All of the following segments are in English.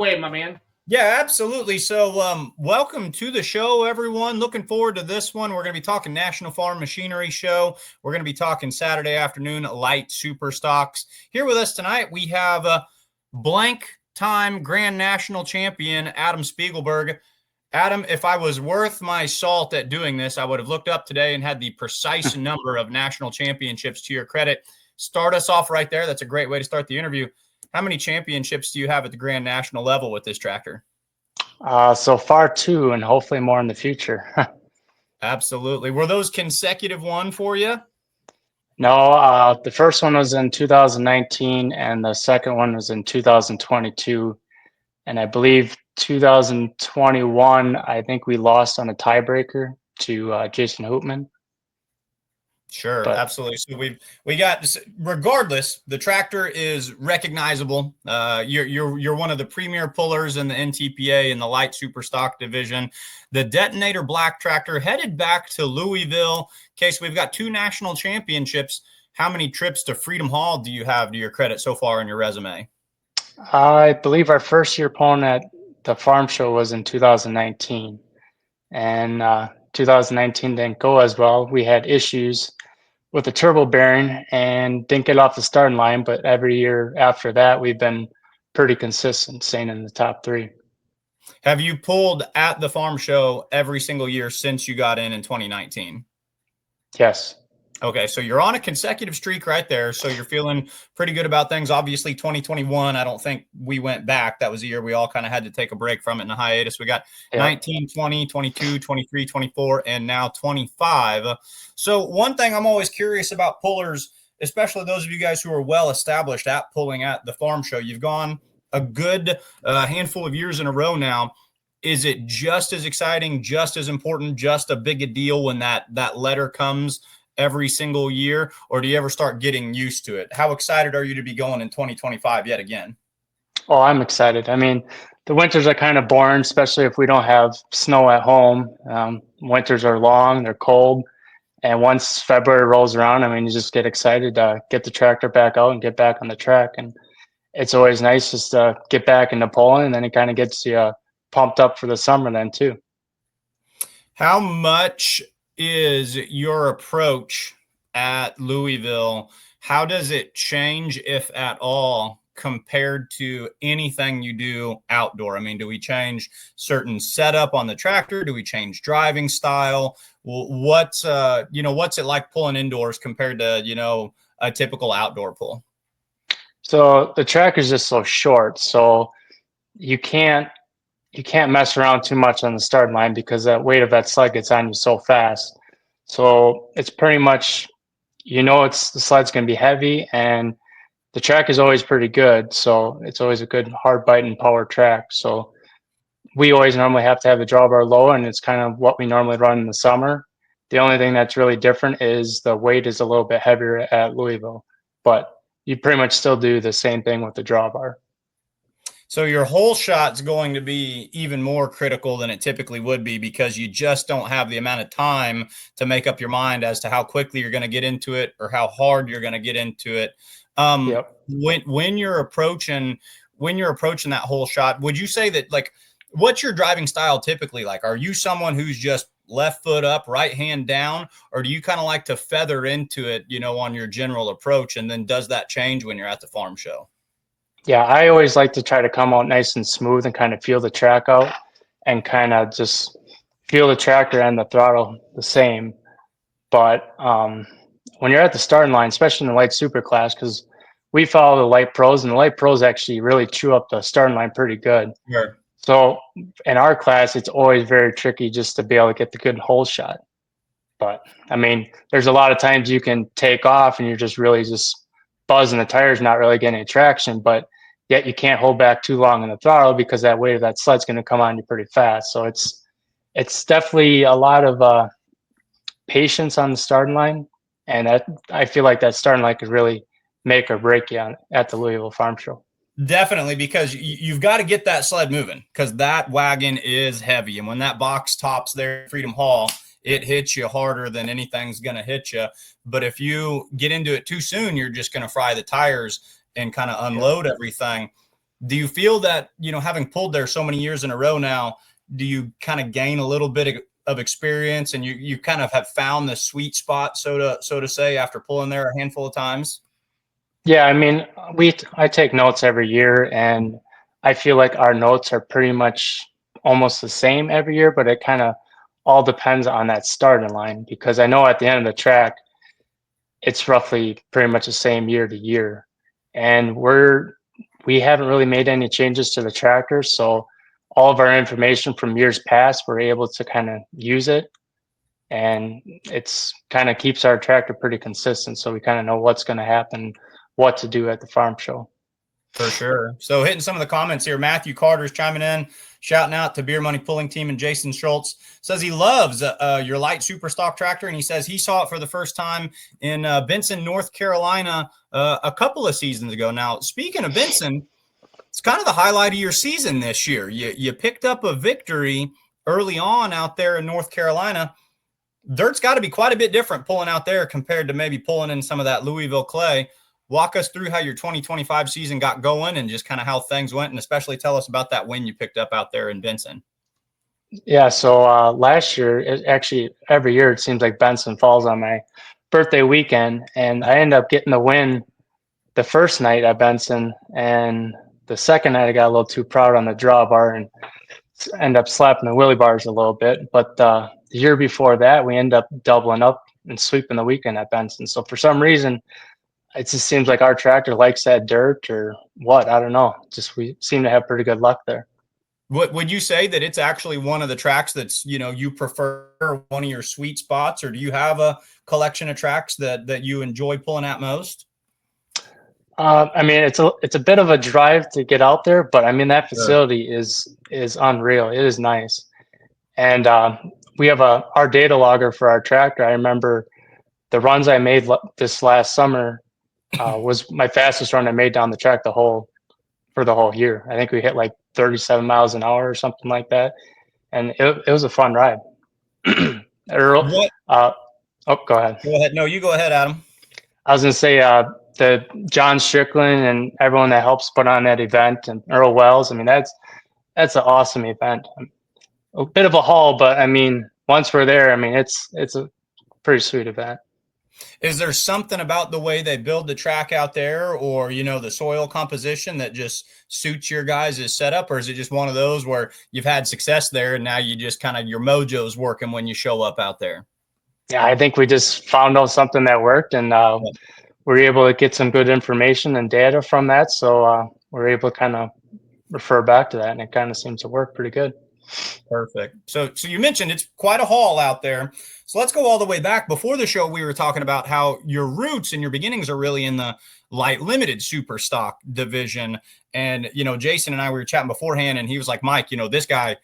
Way, my man. Yeah, absolutely. So, welcome to the show, everyone. Looking forward to this one. We're going to be talking National Farm Machinery Show. We're going to be talking Saturday afternoon light super stocks. Here with us tonight, we have blank time Grand National Champion Adam Spiegelberg. Adam, if I was worth my salt at doing this, I would have looked up today and had the precise number of national championships to your credit. Start us off right there. That's a great way to start the interview. How many championships do you have at the Grand National level with this tractor? So far, two, and hopefully more in the future. Absolutely. Were those consecutive one for you? No, the first one was in 2019, and the second one was in 2022. And I believe 2021, I think we lost on a tiebreaker to Jason Hoopman. Sure, absolutely. So we got, regardless, the tractor is recognizable. You're one of the premier pullers in the NTPA in the light super stock division. The Detonator Black tractor headed back to Louisville. Case, we've got two national championships. How many trips to Freedom Hall do you have to your credit so far in your resume? I believe our first year pulling at the farm show was in 2019, and 2019 didn't go as well. We had issues with the turbo bearing and didn't get off the starting line, but every year after that, we've been pretty consistent, staying in the top three. Have you pulled at the farm show every single year since you got in 2019? Yes. Okay, so you're on a consecutive streak right there. So you're feeling pretty good about things. Obviously, 2021, I don't think we went back. That was the year we all kind of had to take a break from it in a hiatus. We got 19, 20, 22, 23, 24, and now 25. So one thing I'm always curious about pullers, especially those of you guys who are well established at pulling at the farm show, you've gone a good handful of years in a row now. Is it just as exciting, just as important, just a big a deal when that letter comes every single year, or do you ever start getting used to it? How excited are you to be going in 2025 yet again? Oh, I'm excited. I mean, the winters are kind of boring, especially if we don't have snow at home. Winters are long, they're cold. And once February rolls around, I mean, you just get excited to get the tractor back out and get back on the track. And it's always nice just to get back into pulling, and then it kind of gets you pumped up for the summer then too. How much is your approach at Louisville? How does it change, if at all, compared to anything you do outdoor? I mean, do we change certain setup on the tractor? Do we change driving style? What's it like pulling indoors compared to, a typical outdoor pull? So the track is just so short, so you can't mess around too much on the start line because that weight of that sled gets on you so fast. So it's pretty much, the sled's going to be heavy, and the track is always pretty good. So it's always a good hard biting power track. So we always normally have to have the drawbar low, and it's kind of what we normally run in the summer. The only thing that's really different is the weight is a little bit heavier at Louisville, but you pretty much still do the same thing with the drawbar. So your whole shot's going to be even more critical than it typically would be because you just don't have the amount of time to make up your mind as to how quickly you're going to get into it or how hard you're going to get into it. When you're approaching that whole shot, would you say that, like, what's your driving style typically like? Are you someone who's just left foot up, right hand down, or do you kind of like to feather into it, on your general approach? And then does that change when you're at the farm show? Yeah, I always like to try to come out nice and smooth and kind of feel the track out and kind of just feel the tractor and the throttle the same. But when you're at the starting line, especially in the light super class, because we follow the light pros, and the light pros actually really chew up the starting line pretty good. Sure. So in our class, it's always very tricky just to be able to get the good hole shot. But I mean, there's a lot of times you can take off and you're just really just buzzing the tires, not really getting any traction, but yet you can't hold back too long in the throttle because that weight of that sled's going to come on you pretty fast. So it's definitely a lot of patience on the starting line, and I feel like that starting line could really make or break you at the Louisville Farm Show. Definitely, because you've got to get that sled moving because that wagon is heavy, and when that box tops there at Freedom Hall, it hits you harder than anything's going to hit you. But if you get into it too soon, you're just going to fry the tires and kind of unload everything. Do you feel that, you know, having pulled there so many years in a row now, do you kind of gain a little bit of experience, and you kind of have found the sweet spot, so to say, after pulling there a handful of times? Yeah, I mean, I take notes every year, and I feel like our notes are pretty much almost the same every year, but it kind of all depends on that starting line because I know at the end of the track, it's roughly pretty much the same year to year. And we haven't really made any changes to the tractor, so all of our information from years past, we're able to kind of use it, and it's kind of keeps our tractor pretty consistent, so we kind of know what's going to happen, what to do at the farm show. For sure. So hitting some of the comments here, Matthew Carter's chiming in, shouting out to Beer Money Pulling Team, and Jason Schultz says he loves your light super stock tractor, and he says he saw it for the first time in Benson, North Carolina, a couple of seasons ago. Now, speaking of Benson, it's kind of the highlight of your season this year. You picked up a victory early on out there in North Carolina. Dirt's got to be quite a bit different pulling out there compared to maybe pulling in some of that Louisville clay. Walk us through how your 2025 season got going and just kind of how things went, and especially tell us about that win you picked up out there in Benson. Yeah, so last year, actually every year it seems like Benson falls on my birthday weekend, and I end up getting the win the first night at Benson, and the second night I got a little too proud on the drawbar and end up slapping the wheelie bars a little bit. But the year before that, we end up doubling up and sweeping the weekend at Benson. So for some reason, it just seems like our tractor likes that dirt or what, I don't know. Just we seem to have pretty good luck there. What would you say that it's actually one of the tracks that's, you know, you prefer, one of your sweet spots, or do you have a collection of tracks that you enjoy pulling at most? I mean, it's a bit of a drive to get out there, but I mean that Sure. facility is unreal. It is nice, and we have our data logger for our tractor. I remember the runs I made this last summer was my fastest run I made down the track for the whole year. I think we hit like 37 miles an hour or something like that, and it was a fun ride. Earl, What? oh, go ahead. Go ahead. No, you go ahead, Adam. I was gonna say the John Strickland and everyone that helps put on that event, and Earl Wells. I mean, that's an awesome event. A bit of a haul, but I mean, once we're there, I mean, it's a pretty sweet event. Is there something about the way they build the track out there, or, you know, the soil composition that just suits your guys' setup? Or is it just one of those where you've had success there and now you just kind of, your mojo's working when you show up out there? Yeah, I think we just found out something that worked, and we're able to get some good information and data from that. So we're able to kind of refer back to that, and it kind of seems to work pretty good. Perfect. So you mentioned it's quite a haul out there. So let's go all the way back. Before the show, we were talking about how your roots and your beginnings are really in the light limited super stock division. And, you know, Jason and I, we were chatting beforehand, and he was like, Mike, you know, this guy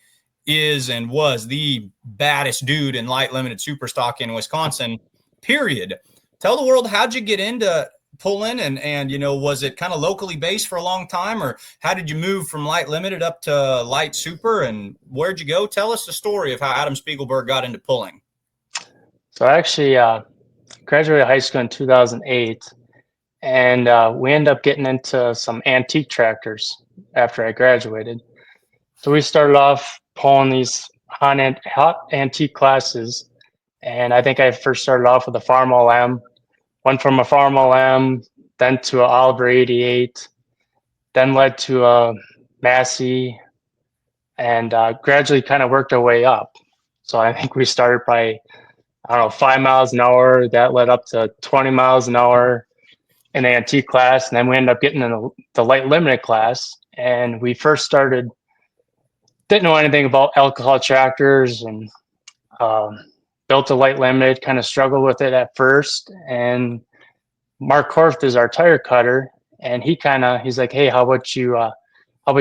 is and was the baddest dude in light limited super stock in Wisconsin, period. Tell the world, how'd you get into pulling, and you know, was it kind of locally based for a long time, or how did you move from light limited up to light super, and where'd you go? Tell us the story of how Adam Spiegelberg got into pulling. So I actually graduated high school in 2008, and we ended up getting into some antique tractors after I graduated. So we started off pulling these hot antique classes, and I think I first started off with a Farmall M, went from a Farmall M, then to an Oliver 88, then led to a Massey, and gradually kind of worked our way up. So I think we started by, I don't know, 5 miles an hour. That led up to 20 miles an hour in the antique class, and then we ended up getting in the light limited class. And we first started, didn't know anything about alcohol tractors, and um, built a light limited, kind of struggled with it at first. And Mark Horth is our tire cutter, and he's like, hey, how about you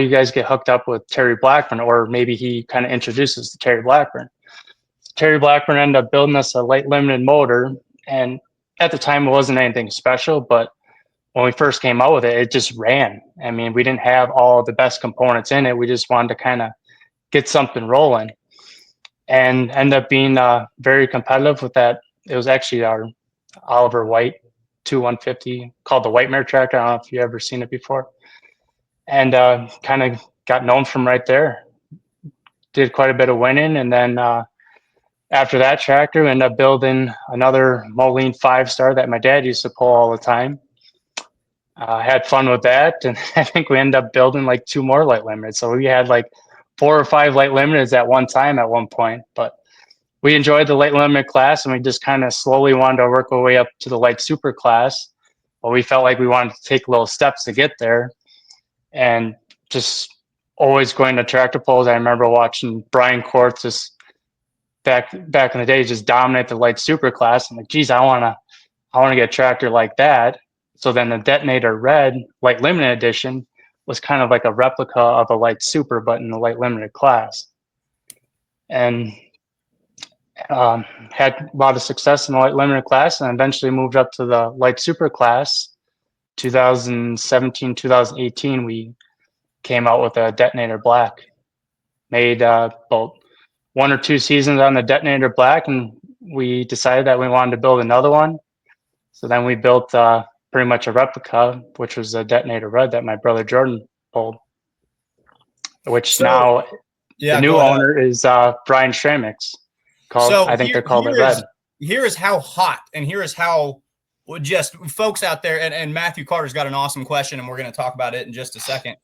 guys get hooked up with Terry Blackburn? Or maybe he kind of introduces to Terry Blackburn. Terry Blackburn ended up building us a light limited motor, and at the time it wasn't anything special, but when we first came out with it, it just ran. I mean, we didn't have all the best components in it. We just wanted to kind of get something rolling, and end up being very competitive with that. It was actually our Oliver White 2150 called the White Mare tractor. I don't know if you've ever seen it before. and kind of got known from right there. Did quite a bit of winning, and then after that tractor, we ended up building another Moline 5-star that my dad used to pull all the time. Had fun with that, and I think we ended up building like 2 more light limiteds. So we had like 4 or 5 light limiteds at one time at one point. But we enjoyed the light limited class, and we just kind of slowly wanted to work our way up to the light super class. But we felt like we wanted to take little steps to get there, and just always going to tractor pulls. I remember watching Brian Korth just back in the day just dominate the light super class. I'm like, geez, I wanna get a tractor like that. So then the Detonator Red Light Limited Edition was kind of like a replica of a Light Super, but in the Light Limited class. And had a lot of success in the Light Limited class, and eventually moved up to the Light Super class. 2017, 2018, we came out with a Detonator Black. Made about 1 or 2 seasons on the Detonator Black, and we decided that we wanted to build another one. So then we built pretty much a replica, which was a Detonator Red that my brother Jordan pulled, which now the new owner is Brian Stramix. I think they're called it Red. Here is how hot, and here is how just folks out there, and Matthew Carter's got an awesome question, and we're going to talk about it in just a second.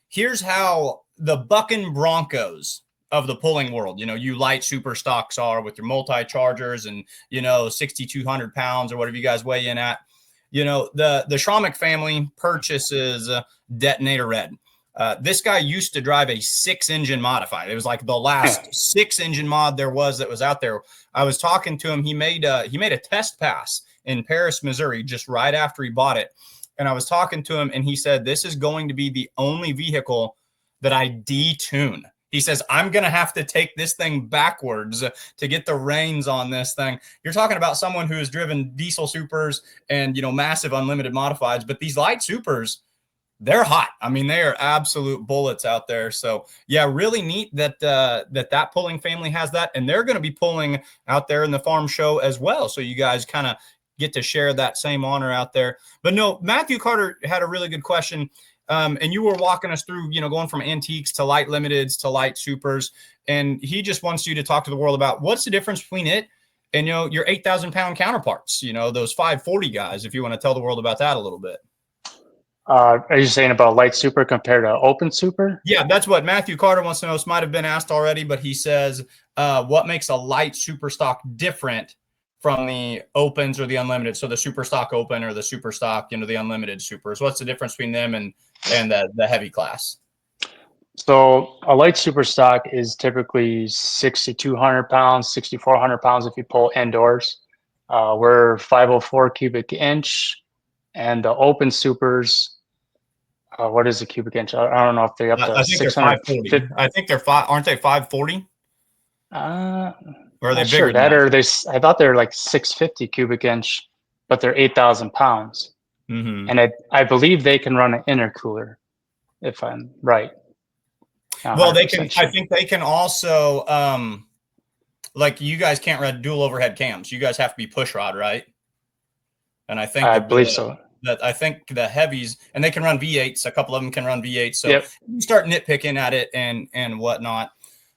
Here's how the bucking Broncos of the pulling world, you light super stocks are with your multi-chargers and, 6,200 pounds or whatever you guys weigh in at. The Schromick family purchases Detonator Red. This guy used to drive a 6-engine modified. It was like the last 6-engine mod there was that was out there. I was talking to him. He made a test pass in Paris, Missouri, just right after he bought it. And I was talking to him, and he said, this is going to be the only vehicle that I detune. He says, I'm going to have to take this thing backwards to get the reins on this thing. You're talking about someone who has driven diesel supers and, massive unlimited modifieds, but these light supers, they're hot. I mean, they are absolute bullets out there. So yeah, really neat that that pulling family has that. And they're going to be pulling out there in the farm show as well. So you guys kind of get to share that same honor out there. But no, Matthew Carter had a really good question. And you were walking us through, going from antiques to light limiteds to light supers. And he just wants you to talk to the world about what's the difference between it and, your 8,000 pound counterparts, those 540 guys, if you want to tell the world about that a little bit. Are you saying about light super compared to open super? Yeah, that's what Matthew Carter wants to know. This might have been asked already, but he says, what makes a light super stock different from the opens or the unlimited? So the super stock open or the super stock, the unlimited supers. What's the difference between them and the heavy class? So a light super stock is typically 6,200 pounds, 6,400 pounds if you pull indoors. We're 504 cubic inch, and the open supers, what is the cubic inch? I don't know if they're up to 650. I think they're aren't they 540? Or are they bigger sure that, or I thought they were like 650 cubic inch, but they're 8,000 pounds. Mm-hmm. And I believe they can run an intercooler, if I'm right. Well, they can. Sure. I think they can also, like you guys can't run dual overhead cams. You guys have to be push rod, right? And I believe so. That I think the heavies, and they can run V8s. A couple of them can run V8s. So you start nitpicking at it and whatnot.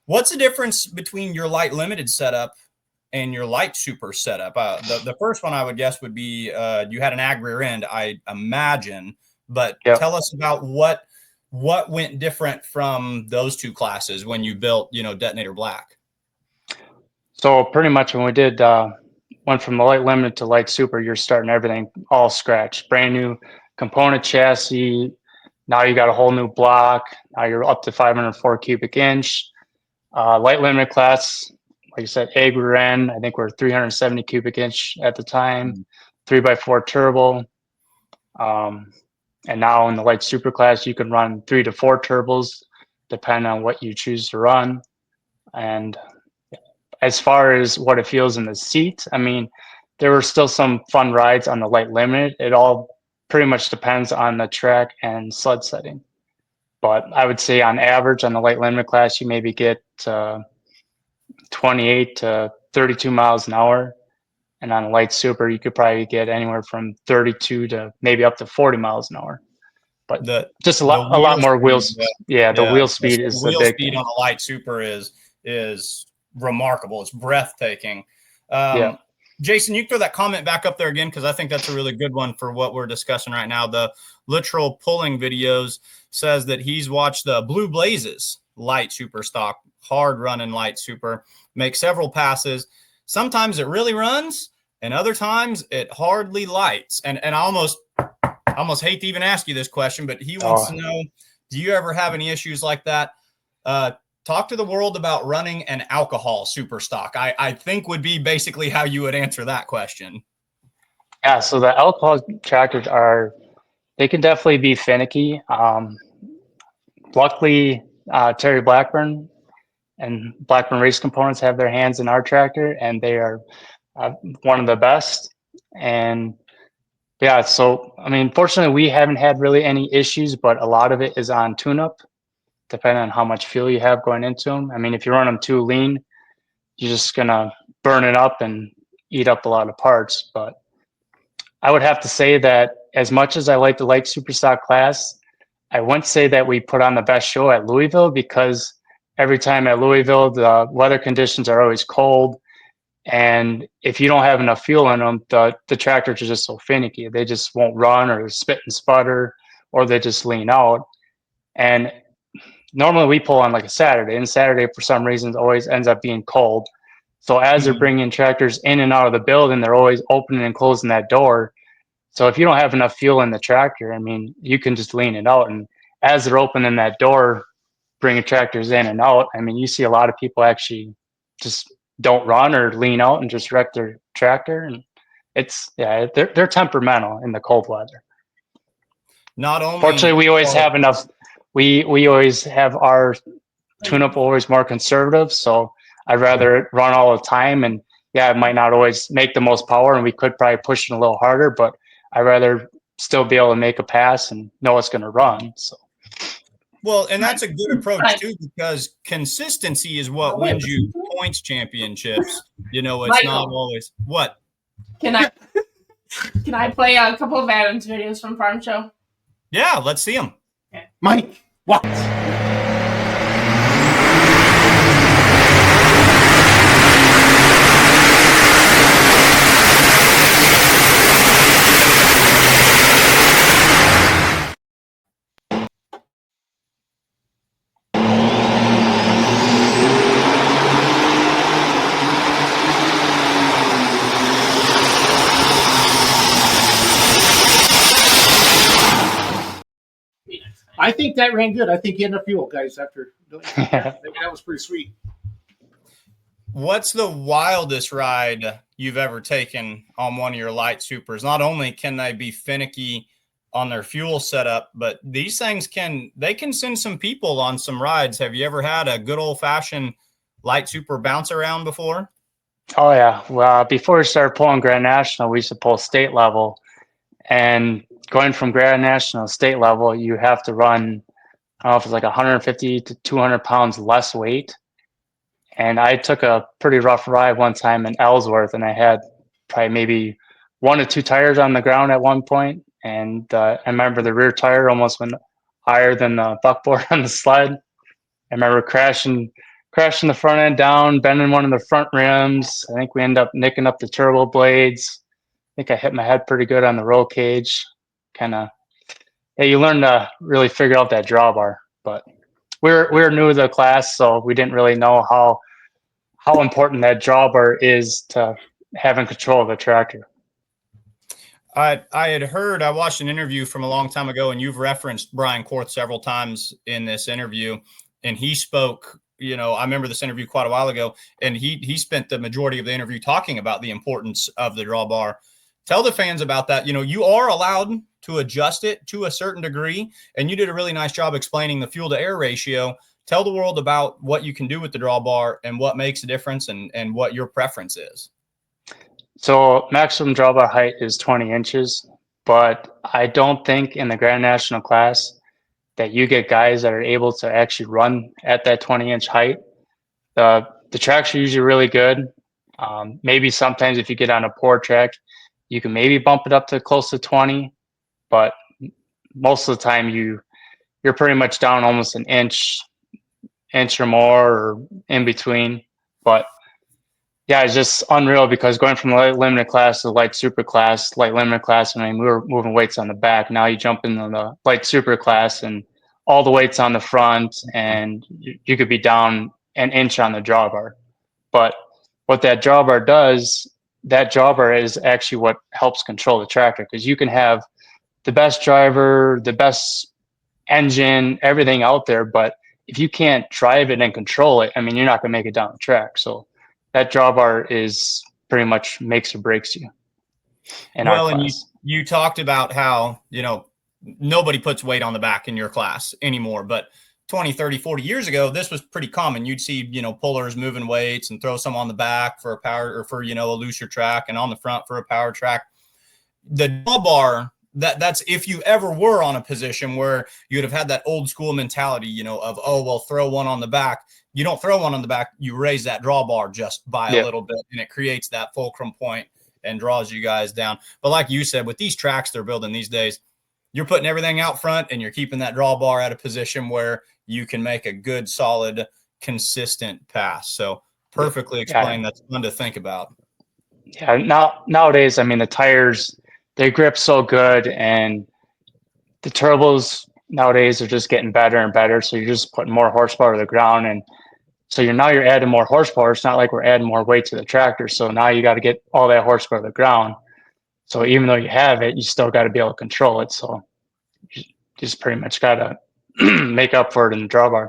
What's the difference between your light limited setup and your light super setup? The first one I would guess would be you had an ag rear end, I imagine. But tell us about what went different from those two classes when you built, Detonator Black. So pretty much when we did went from the light limited to light super, you're starting everything all scratch, brand new component chassis. Now you got a whole new block. Now you're up to 504 cubic inch. Light limited class, like you said, ag rear end. I think we're 370 cubic inch at the time, 3x4 turbo. And now in the light super class, you can run 3 to 4 turbos, depending on what you choose to run. And as far as what it feels in the seat, I mean, there were still some fun rides on the light limited. It all pretty much depends on the track and sled setting. But I would say on average on the light limited class, you maybe get 28 to 32 miles an hour. And on a light super, you could probably get anywhere from 32 to maybe up to 40 miles an hour. but The just a the lot wheel more speed, wheels. Yeah, the yeah, wheel speed the is the wheel big speed thing. on the light super is remarkable. It's breathtaking. Yeah. Jason, you can throw that comment back up there again because I think that's a really good one for what we're discussing right now. The literal pulling videos says that he's watched the Blue Blazes light super stock, hard running light super, make several passes. Sometimes it really runs, and other times it hardly lights. And I almost hate to even ask you this question, but he wants to know, do you ever have any issues like that? Talk to the world about running an alcohol super stock. I think would be basically how you would answer that question. Yeah, so the alcohol tractors they can definitely be finicky. Luckily, Terry Blackburn and Blackburn Race Components have their hands in our tractor, and they are one of the best. And yeah, so I mean, fortunately, we haven't had really any issues, but a lot of it is on tune-up, depending on how much fuel you have going into them. I mean, if you run them too lean, you're just gonna burn it up and eat up a lot of parts. But I would have to say that as much as I like the light superstock class, I wouldn't say that we put on the best show at Louisville, because every time at Louisville, the weather conditions are always cold. And if you don't have enough fuel in them, the tractors are just so finicky. They just won't run, or spit and sputter, or they just lean out. And normally we pull on like a Saturday, and Saturday for some reason always ends up being cold. So as they're bringing tractors in and out of the building, they're always opening and closing that door. So if you don't have enough fuel in the tractor, I mean, you can just lean it out. And as they're opening that door, bringing tractors in and out, I mean, you see a lot of people actually just don't run or lean out and just wreck their tractor. And they're temperamental in the cold weather. Not only, fortunately, we always have enough. We always have our tune-up always more conservative, so I'd rather run all the time. And yeah, it might not always make the most power, and we could probably push it a little harder, but I'd rather still be able to make a pass and know it's going to run. So. Well, and that's a good approach too, because consistency is what wins you points championships. You know, it's Michael, not always what. Can I play a couple of Adam's videos from Farm Show? Yeah, let's see them. Okay. Mike, what? I think that ran good. I think he had enough fuel, guys, after doing that. That was pretty sweet. What's the wildest ride you've ever taken on one of your light supers? Not only can they be finicky on their fuel setup, but these things can send some people on some rides. Have you ever had a good old fashioned light super bounce around before? Oh yeah. Well, before we started pulling Grand National, we used to pull state level, and going from Grand National to state level, you have to run, I don't know if it's like 150 to 200 pounds less weight. And I took a pretty rough ride one time in Ellsworth, and I had probably maybe 1 or 2 tires on the ground at one point. And I remember the rear tire almost went higher than the buckboard on the sled. I remember crashing the front end down, bending one of the front rims. I think we ended up nicking up the turbo blades. I think I hit my head pretty good on the roll cage. Yeah, you learn to really figure out that drawbar. But we were new to the class, so we didn't really know how important that drawbar is to having control of the tractor. I watched an interview from a long time ago, and you've referenced Brian Korth several times in this interview, and he spoke, I remember this interview quite a while ago, and he spent the majority of the interview talking about the importance of the drawbar. Tell the fans about that. You are allowed to adjust it to a certain degree, and you did a really nice job explaining the fuel to air ratio. Tell the world about what you can do with the drawbar and what makes a difference, and what your preference is. So maximum drawbar height is 20 inches, but I don't think in the Grand National class that you get guys that are able to actually run at that 20-inch height. The tracks are usually really good. Maybe sometimes if you get on a poor track, you can maybe bump it up to close to 20, but most of the time you're pretty much down almost an inch or more or in between. But yeah, it's just unreal because going from light limited class to light super class, light limited class, I mean, we were moving weights on the back. Now you jump into the light super class and all the weights on the front, and you could be down an inch on the drawbar. But what that drawbar does, that drawbar is actually what helps control the tractor, because you can have the best driver, the best engine, everything out there, but if you can't drive it and control it, I mean, you're not going to make it down the track. So that drawbar is pretty much makes or breaks you in our Well, and class. you talked about how, nobody puts weight on the back in your class anymore, but 20, 30, 40 years ago, this was pretty common. You'd see, pullers moving weights and throw some on the back for a power or for, a looser track, and on the front for a power track. The drawbar, that's if you ever were on a position where you'd have had that old school mentality, of, oh, well, throw one on the back. You don't throw one on the back. You raise that drawbar just by a little bit, and it creates that fulcrum point and draws you guys down. But like you said, with these tracks they're building these days, you're putting everything out front and you're keeping that drawbar at a position where you can make a good, solid, consistent pass. So perfectly explained. That's fun to think about. Yeah. Nowadays, I mean, the tires, they grip so good, and the turbos nowadays are just getting better and better. So you're just putting more horsepower to the ground, and so you're adding more horsepower. It's not like we're adding more weight to the tractor. So now you got to get all that horsepower to the ground. So even though you have it, you still got to be able to control it. So you just pretty much got to make up for it in the drawbar.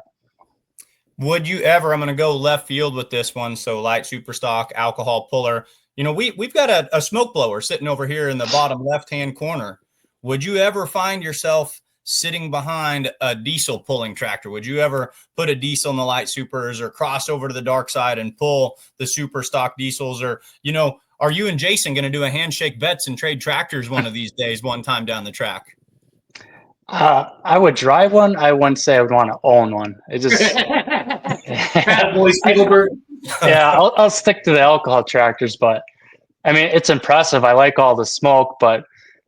Would you ever, I'm going to go left field with this one. So light super stock, alcohol puller, we've got a smoke blower sitting over here in the bottom left-hand corner. Would you ever find yourself sitting behind a diesel pulling tractor? Would you ever put a diesel in the light supers or cross over to the dark side and pull the super stock diesels? Or, are you and Jason going to do a handshake bets and trade tractors one of these days, one time down the track? I would drive one. I wouldn't say I would want to own one. It just, Boy Spiegelberg. yeah, I'll stick to the alcohol tractors, but I mean, it's impressive. I like all the smoke, but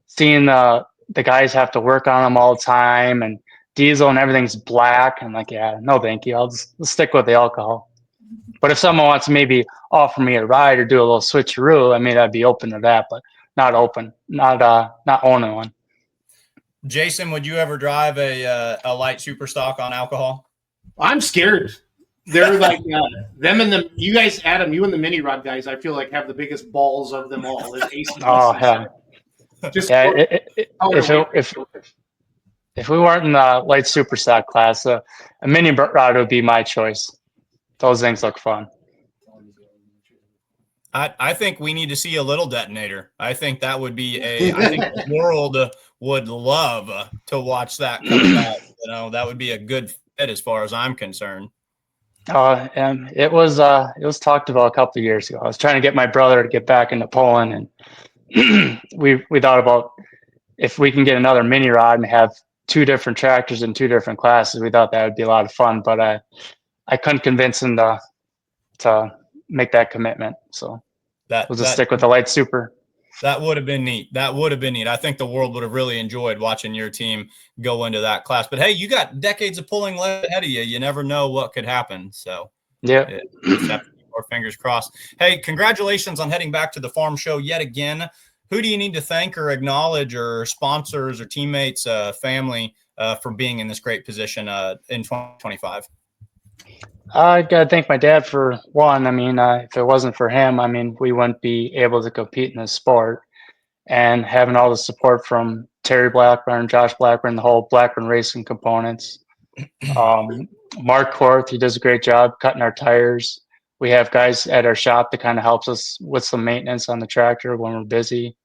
seeing the guys have to work on them all the time, and diesel and everything's black, I'm like, yeah, no, thank you. I'll stick with the alcohol. But if someone wants to maybe offer me a ride or do a little switcheroo, I mean, I'd be open to that, but not owning one. Jason, would you ever drive a light super stock on alcohol? I'm scared. They're like them and you guys, Adam, you and the mini rod guys, I feel like have the biggest balls of them all. Oh, yeah. Just yeah. If we weren't in the light super stock class, a mini rod would be my choice. Those things look fun. I think we need to see a little detonator. I think that would be I think the world would love to watch that come out. That would be a good fit as far as I'm concerned. And it was talked about a couple of years ago. I was trying to get my brother to get back into pulling, and we thought about if we can get another mini rod and have two different tractors in two different classes. We thought that would be a lot of fun, but I couldn't convince him to make that commitment. So we'll just stick with the light super. That would have been neat. I think the world would have really enjoyed watching your team go into that class. But hey, you got decades of pulling left ahead of you. You never know what could happen. So yeah, just have to keep our fingers crossed. Hey, congratulations on heading back to the farm show yet again. Who do you need to thank or acknowledge, or sponsors or teammates, family, for being in this great position in 2025? I got to thank my dad for one. I mean, if it wasn't for him, I mean, we wouldn't be able to compete in this sport. And having all the support from Terry Blackburn, Josh Blackburn, the whole Blackburn Racing components. Mark Korth, he does a great job cutting our tires. We have guys at our shop that kind of helps us with some maintenance on the tractor when we're busy.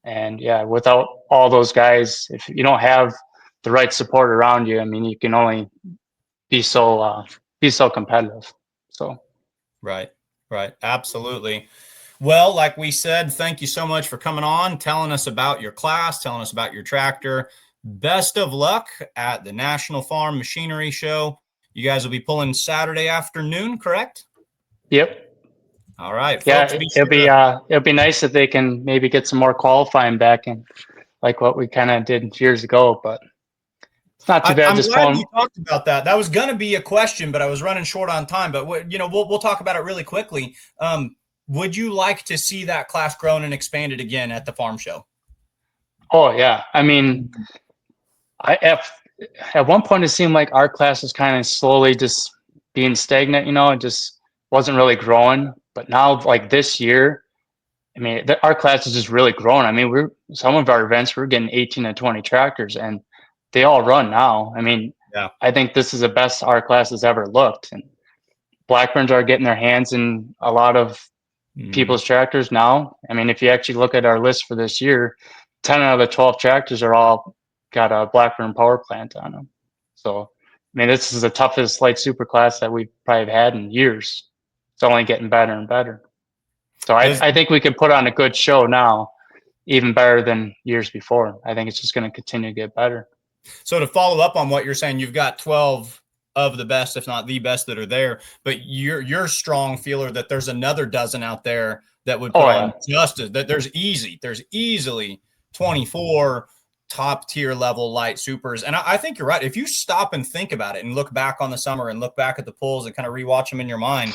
And yeah, without all those guys, if you don't have the right support around you, I mean, you can only be so competitive. So right, absolutely. Well, like we said, thank you so much for coming on, telling us about your class, telling us about your tractor. Best of luck at the National Farm Machinery Show. You guys will be pulling Saturday afternoon, correct? Yep. All right. Yeah, folks, it'll be nice if they can maybe get some more qualifying back in, like what we kind of did years ago. But It's not too bad. I'm Just glad pulling. you talked about that. That was going to be a question, but I was running short on time. But we'll talk about it really quickly. Would you like to see that class grown and expanded again at the farm show? Oh yeah, I mean, at one point it seemed like our class was kind of slowly just being stagnant. It just wasn't really growing. But now, like this year, I mean, our class is just really growing. I mean, some of our events we're getting 18 to 20 tractors, and they all run now. I mean, Yeah. I think this is the best our class has ever looked, and Blackburns are getting their hands in a lot of people's tractors now. I mean, if you actually look at our list for this year, 10 out of the 12 tractors are all got a Blackburn power plant on them. So, I mean, this is the toughest light super class that we've probably had in years. It's only getting better and better. So I think we can put on a good show now, even better than years before. I think it's just going to continue to get better. So to follow up on what you're saying, you've got 12 of the best, if not the best, that are there. But you're strong feeler that there's another dozen out there that would put on just as that. There's easily 24 top tier level light supers. And I think you're right. If you stop and think about it and look back on the summer and look back at the pulls and kind of rewatch them in your mind,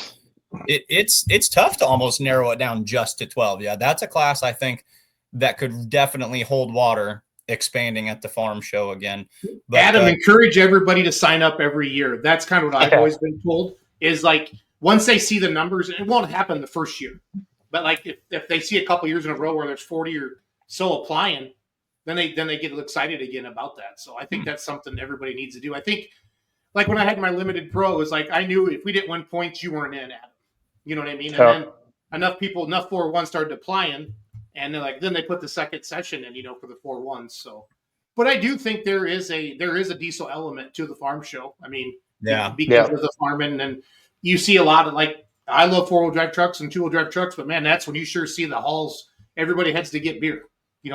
it's tough to almost narrow it down just to 12. Yeah, that's a class I think that could definitely hold water expanding at the farm show again. But, Adam, encourage everybody to sign up every year. That's kind of what I've always been told is like once they see the numbers, it won't happen the first year. But like if they see a couple years in a row where there's 40 or so applying, then they get excited again about that. So I think that's something everybody needs to do. I think like when I had my limited pro, it was like I knew if we didn't win points, you weren't in, Adam. You know what I mean? And then enough 4-1 started applying, and then they put the second session in, for the 4-1s. So, but I do think there is a diesel element to the farm show. I mean, because of the farming, and you see a lot of like I love 4-wheel drive trucks and 2-wheel drive trucks, but man, that's when you sure see the halls. Everybody heads to get beer.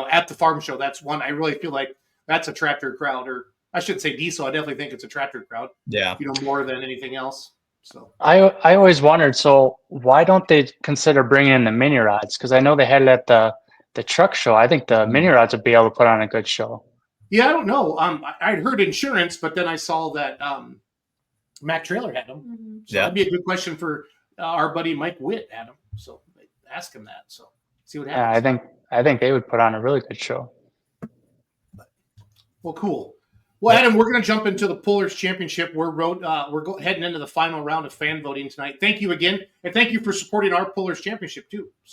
At the farm show, that's one I really feel like that's a tractor crowd, or I shouldn't say diesel. I definitely think it's a tractor crowd. Yeah, more than anything else. So I always wondered, so why don't they consider bringing in the mini rods? Because I know they had it at the truck show. I think the mini rods would be able to put on a good show. Yeah, I don't know. I'd heard insurance, but then I saw that Mac Trailer had them. So that'd be a good question for our buddy Mike Witt, Adam. So ask him that. So see what happens. Yeah, I think they would put on a really good show. Well, cool. Well, Adam, we're going to jump into the Pullers Championship. We're heading into the final round of fan voting tonight. Thank you again, and thank you for supporting our Pullers Championship too. So.